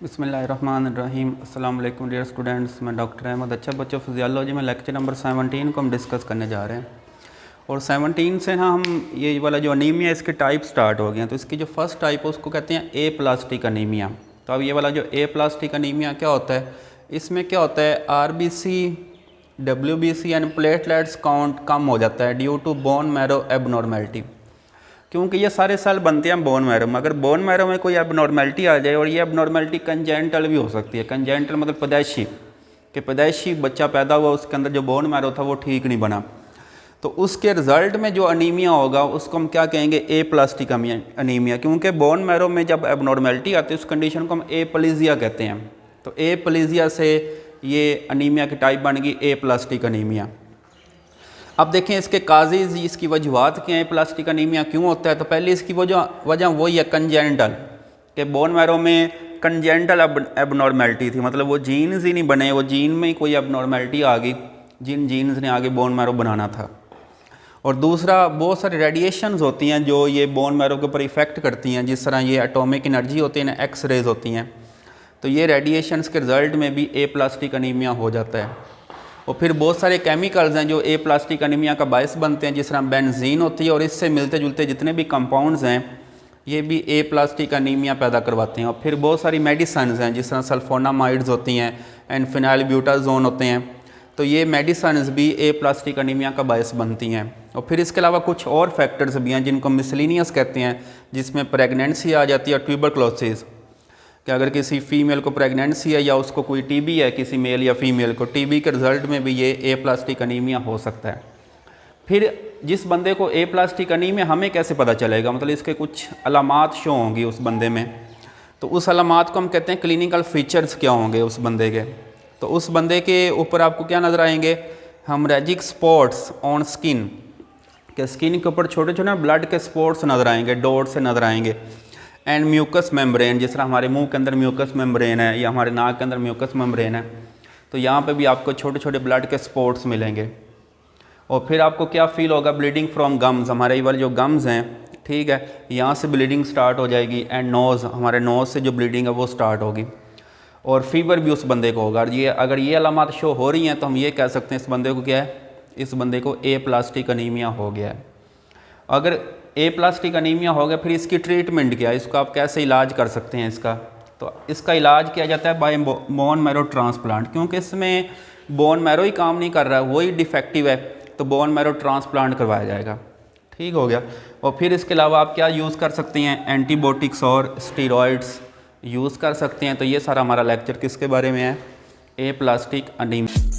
बिस्मिल्लाहिर्रहमानिर्रहीम। अस्सलाम वालेकुम डियर स्टूडेंट्स, मैं डॉक्टर अहमद। अच्छा बच्चों, फिजियोलॉजी में लेक्चर नंबर 17 को हम डिस्कस करने जा रहे हैं। और 17 से ना हम ये वाला जो अनीमिया इसके टाइप स्टार्ट हो गए हैं। तो इसकी जो फर्स्ट टाइप है उसको कहते हैं ए प्लास्टिक अनीमिया। तो अब ये वाला जो ए प्लास्टिक अनीमिया क्या होता है, इसमें क्या होता है RBC, WBC and platelets count कम हो जाता है due to bone marrow abnormality. क्योंकि ये सारे सेल बनते हैं बोन मैरो में। अगर बोन मैरो में कोई एबनॉर्मेलिटी आ जाए, और ये एबनॉर्मेलिटी कंजेंटल भी हो सकती है। कंजेंटल मतलब पैदाइशी, कि पैदाइशी बच्चा पैदा हुआ उसके अंदर जो बोन मैरो था वो ठीक नहीं बना, तो उसके रिज़ल्ट में जो अनीमिया होगा उसको हम क्या कहेंगे, ए प्लास्टिक अनीमिया। क्योंकि बोन मैरो में जब एबनॉर्मेलिटी आती है उस कंडीशन को हम एप्लेजिया कहते हैं। तो एप्लेजिया से ये अनीमिया की टाइप बन गई ए प्लास्टिक अनीमिया। अब देखें इसके काजेज़, इसकी वजूहत क्या है, प्लास्टिक अनीमिया क्यों होता है। तो पहले इसकी वजह वही है कंजेंटल, कि बोन मैरो में कंजेंटल एबनॉर्मेलिटी थी, मतलब वो जीन्स ही नहीं बने, वो जीन में ही कोई एबनॉर्मेलिटी आ गई, जिन जीन्स ने आगे बोन मैरो बनाना था। और दूसरा, बहुत सारी रेडिएशंस होती हैं जो ये बोन मैरो के ऊपर इफ़ेक्ट करती हैं, जिस तरह ये एटॉमिक एनर्जी होती है ना, एक्स रेज होती हैं। तो ये रेडिएशंस के रिज़ल्ट में भी ए प्लास्टिक अनीमिया हो जाता है। और फिर बहुत सारे केमिकल्स हैं जो ए प्लास्टिक अनीमिया का बायस बनते हैं, जिस तरह बेंजीन होती है, और इससे मिलते जुलते जितने भी कंपाउंड्स हैं ये भी ए प्लास्टिक अनीमिया पैदा करवाते हैं। और फिर बहुत सारी मेडिसिन्स हैं, जिस तरह सल्फोनामाइड्स होती हैं एंड फिनाइलब्यूटाजोन होते हैं, तो ये मेडिसिन्स भी ए प्लास्टिक अनीमिया का बायस बनती हैं। और फिर इसके अलावा कुछ और फैक्टर्स भी हैं जिनको मिसलिनियस कहते हैं, जिसमें प्रेगनेंसी आ जाती है, ट्यूबरक्लोसिस, कि अगर किसी फ़ीमेल को प्रेगनेंसी है या उसको कोई टीबी है, किसी मेल या फीमेल को, टीबी के रिज़ल्ट में भी ये ए प्लास्टिक अनीमिया हो सकता है। फिर जिस बंदे को ए प्लास्टिक अनीमिया, हमें कैसे पता चलेगा, मतलब इसके कुछ अलामात शो होंगी उस बंदे में। तो उस अलामात को हम कहते हैं क्लिनिकल फीचर्स क्या होंगे उस बंदे के। तो उस बंदे के ऊपर आपको क्या नज़र आएंगे, हेमरेजिक स्पॉट्स ऑन स्किन, के स्किन के ऊपर छोटे छोटे ब्लड के स्पॉट्स नज़र आएंगे, डॉट से नज़र आएंगे। एंड म्यूकस मेम्ब्रेन, जिस तरह हमारे मुंह के अंदर म्यूकस मेम्ब्रेन है या हमारे नाक के अंदर म्यूकस मेम्ब्रेन है, तो यहाँ पे भी आपको छोटे छोटे ब्लड के स्पॉट्स मिलेंगे। और फिर आपको क्या फील होगा, ब्लीडिंग फ्रॉम गम्स, हमारे ये वाले जो गम्स हैं, ठीक है, यहाँ से ब्लीडिंग स्टार्ट हो जाएगी। एंड नोज़, हमारे नोज़ से जो ब्लीडिंग है वो स्टार्ट होगी। और फीवर भी उस बंदे को होगा। अगर ये अलामत शो हो रही हैं तो हम ये कह सकते हैं इस बंदे को क्या है, इस बंदे को ए प्लास्टिक अनीमिया हो गया है। अगर ए प्लास्टिक अनीमिया हो गया, फिर इसकी ट्रीटमेंट क्या है, इसको आप कैसे इलाज कर सकते हैं इसका। तो इसका इलाज किया जाता है बाय बोन मैरो ट्रांसप्लांट। क्योंकि इसमें बोन मैरो ही काम नहीं कर रहा है, वही डिफेक्टिव है, तो बोन मैरो ट्रांसप्लांट करवाया जाएगा। ठीक हो गया। और फिर इसके अलावा आप क्या यूज़ कर सकते हैं, एंटीबायोटिक्स और स्टीरॉयड्स यूज़ कर सकते हैं। तो ये सारा हमारा लेक्चर किसके बारे में है, ए प्लास्टिक अनीमिया।